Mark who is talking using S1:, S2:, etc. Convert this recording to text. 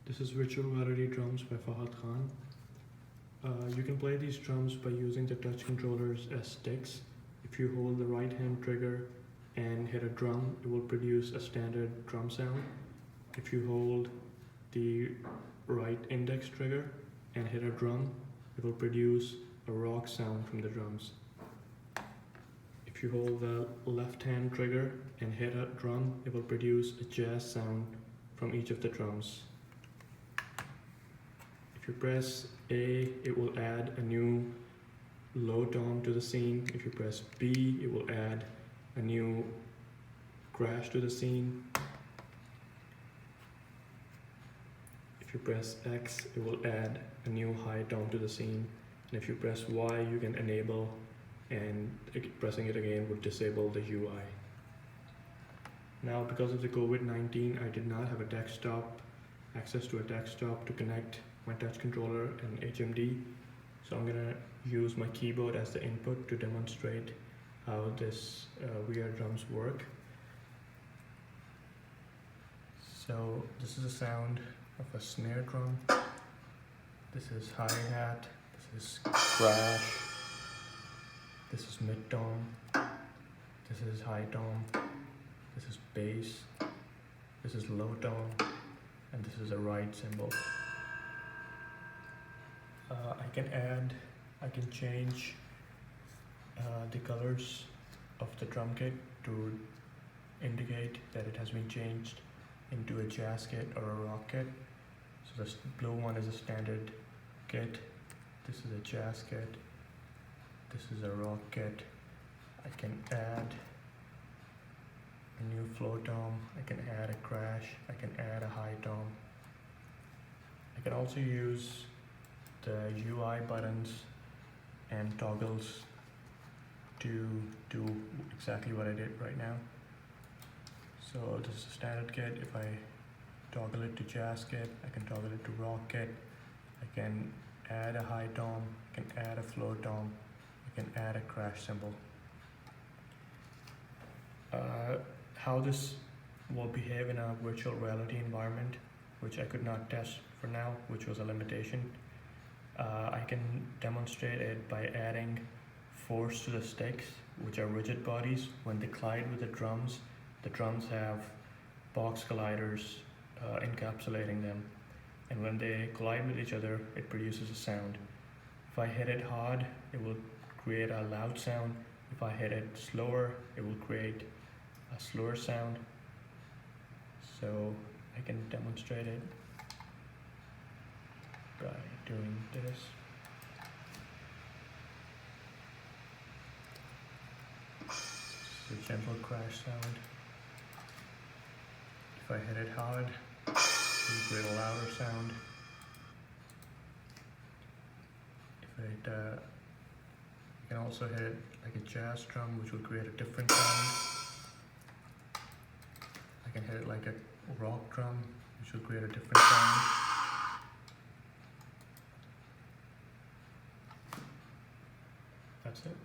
S1: This is Virtual Reality Drums by Fahad Khan. You can play these drums by using the touch controllers as sticks. If you hold the right hand trigger and hit a drum, it will produce a standard drum sound. If you hold the right index trigger and hit a drum, it will produce a rock sound from the drums. If you hold the left hand trigger and hit a drum, it will produce a jazz sound from each of the drums. If you press A, it will add a new low tom to the scene. If you press B, it will add a new crash to the scene. If you press X, it will add a new high tom to the scene. And if you press Y, you can enable, and pressing it again would disable the UI. Now, because of the COVID-19, I did not have access to a desktop to connect my touch controller and HMD. So I'm gonna use my keyboard as the input to demonstrate how this VR drums work. So this is a sound of a snare drum. This is hi-hat. This is crash. This is mid-tom. This is high tom. This is bass. This is low tom. And this is a ride cymbal. I can change the colors of the drum kit to indicate that it has been changed into a jazz kit or a rock kit. So the blue one is a standard kit. This is a jazz kit. This is a rock kit. I can add a new flow tom. I can add a crash. I can add a high tom. I can also use the UI buttons and toggles to do exactly what I did right now. So this is a standard kit. If I toggle it to jazz kit, I can toggle it to rock kit. I can add a high tom. I can add a flow tom. I can add a crash cymbal. How this will behave in a virtual reality environment, which I could not test for now, which was a limitation. I can demonstrate it by adding force to the sticks, which are rigid bodies. When they collide with the drums have box colliders encapsulating them. And when they collide with each other, it produces a sound. If I hit it hard, it will create a loud sound. If I hit it slower, it will create a slower sound. So I can demonstrate it by doing this. It's a gentle crash sound. If I hit it hard, it will create a louder sound. You can also hit it like a jazz drum, which will create a different sound. I can hit it like a rock drum, which will create a different sound. That's it.